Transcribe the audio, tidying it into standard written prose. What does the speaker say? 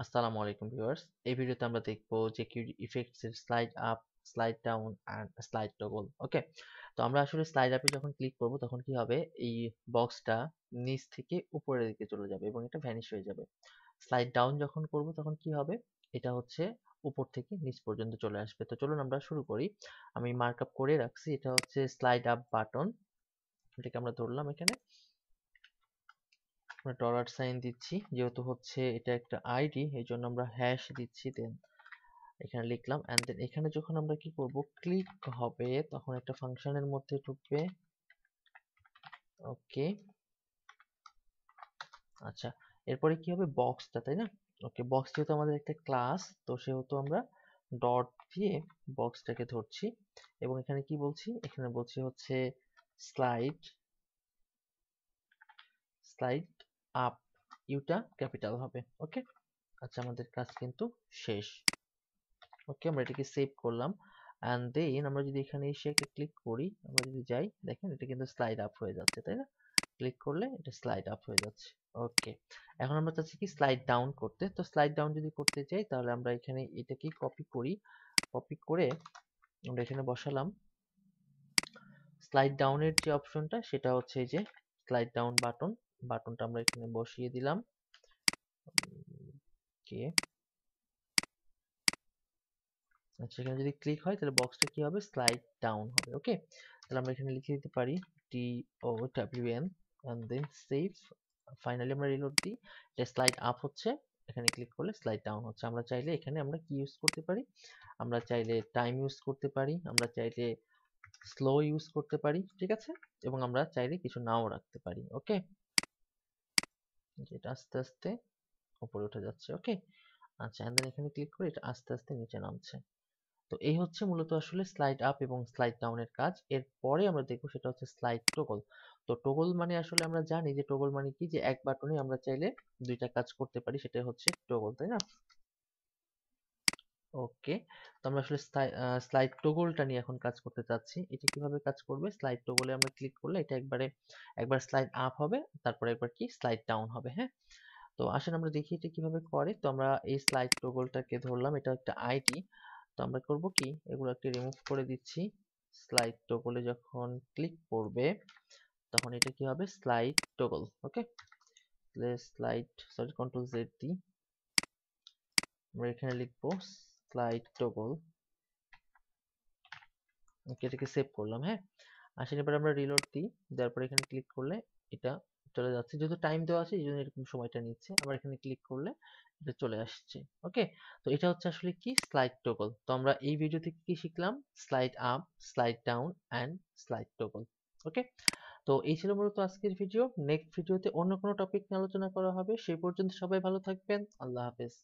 আসসালামু আলাইকুম ভিউয়ার্স। এই ভিডিওতে আমরা দেখব jQuery ইফেক্টস এর slide up, slide down and slide toggle. Okay, তো আমরা আসলে স্লাইড আপে যখন ক্লিক করব তখন কি হবে, এই বক্সটা নিচ থেকে উপরের দিকে চলে যাবে এবং এটা ভ্যানিশ হয়ে যাবে। স্লাইড ডাউন যখন করব তখন কি হবে, এটা হচ্ছে উপর থেকে নিচ পর্যন্ত চলে আসবে। তো চলুন আমরা শুরু করি। আমি মার্কআপ করে রাখছি, এটা হচ্ছে স্লাইড আপ বাটন, এটাকে আমরা ধরলাম। এখানে আমরা ডলার সাইন দিচ্ছি, যেহেতু হচ্ছে এটা একটা আইডি এই জন্য আমরা হ্যাশ দিচ্ছি, দেন এখানে লিখলাম এন্ড দেন এখানে যখন আমরা কি করব, ক্লিক হবে তখন একটা ফাংশনের মধ্যে ঢুকবে। ওকে, আচ্ছা, এরপরে কি হবে, বক্সটা, তাই না? ওকে, বক্স যেহেতু আমাদের একটা ক্লাস, তো সেহেতু আমরা ডট দিয়ে বক্সটাকে ধরছি এবং এখানে কি বলছি, এখানে বলছি হচ্ছে স্লাইড স্লাইড আপ, ইউটা ক্যাপিটাল হবে। ওকে, আচ্ছা, আমাদের কাজ কিন্তু শেষ। ওকে, আমরা এটাকে সেভ করলাম এন্ড দেন আমরা যদি এখানে এসে একটা ক্লিক করি, আমরা যদি যাই, দেখেন এটা কিন্তু স্লাইড আপ হয়ে যাচ্ছে, তাই না? ক্লিক করলে এটা স্লাইড আপ হয়ে যাচ্ছে। ওকে, এখন আমরা চাচ্ছি কি স্লাইড ডাউন করতে। তো স্লাইড ডাউন যদি করতে চাই তাহলে আমরা এখানে এটাকে কপি করি, কপি করে আমরা এখানে বসালাম। স্লাইড ডাউনের যে অপশনটা সেটা হচ্ছে এই যে স্লাইড ডাউন বাটন, বাটনটা আমরা এখানে বসিয়ে দিলাম। ওকে, আচ্ছা, এখানে যদি ক্লিক হয় তাহলে বক্সটা কি হবে, স্লাইড ডাউন হবে। ওকে, তাহলে আমরা এখানে লিখে দিতে পারি DOWN and then save. Finally আমরা রিলোড দিই, এটা স্লাইড আপ হচ্ছে, এখানে ক্লিক করলে স্লাইড ডাউন হচ্ছে। আমরা চাইলে এখানে আমরা কি ইউজ করতে পারি, আমরা চাইলে টাইম ইউজ করতে পারি, আমরা চাইলে স্লো ইউজ করতে পারি, ঠিক আছে, এবং আমরা চাইলে কিছু নাও রাখতে পারি। ওকে, এটা আস্তে আস্তে উপরে উঠে যাচ্ছে। ওকে, আচ্ছা, এন্ড দেন এখানে ক্লিক করে এটা আস্তে আস্তে নিচে নামছে। তো এই হচ্ছে মূলত আসলে স্লাইড আপ এবং স্লাইড ডাউনের কাজ। এরপরে আমরা দেখবো সেটা হচ্ছে স্লাইড টগল। তো টগল মানে আসলে আমরা জানি যে টগল মানে কি, যে এক বাটনে আমরা চাইলে দুইটা কাজ করতে পারি, সেটাই হচ্ছে টগল, তাই না? ওকে, তো আমরা আসলে স্লাইড টগলটা নিয়ে এখন কাজ করতে চাচ্ছি। এটা কিভাবে কাজ করবে, স্লাইড টগলে আমরা ক্লিক করলে এটা একবার স্লাইড আপ হবে, তারপরে একবার কি স্লাইড ডাউন হবে। হ্যাঁ, তো আসেন আমরা দেখি এটা কিভাবে করে। তো আমরা এই স্লাইড টগলটাকে ধরলাম, এটা একটা আইডি। তো আমরা করব কি, এগুলোকে রিমুভ করে দিচ্ছি। স্লাইড টগলে যখন ক্লিক করবে তখন এটা কি হবে, স্লাইড টগল। ওকে, স্লাইড, সরি, কন্ট্রোল জেড দিই, আমরা এখানে লিখবো স্লাইড টগল। ওকে, এটাকে সেভ করলাম। হ্যাঁ, আসেন এবার আমরা রিলোড দিই, দেওয়ার পর এখানে ক্লিক করলে এটা চলে যাচ্ছে, যেহেতু টাইম দেওয়া আছে এই জন্য এরকম সময়টা নিচ্ছে। আবার এখানে ক্লিক করলে এটা চলে আসছে। ওকে, তো এটা হচ্ছে আসলে কি, স্লাইড টগল। তো আমরা এই ভিডিও থেকে কি শিখলাম, slide up, slide down and slide toggle. Okay, তো এই ছিল মূলত আজকের ভিডিও। নেক্সট ভিডিওতে অন্য কোনো টপিক নিয়ে আলোচনা করা হবে। সেই পর্যন্ত সবাই ভালো থাকবেন। আল্লাহ হাফেজ।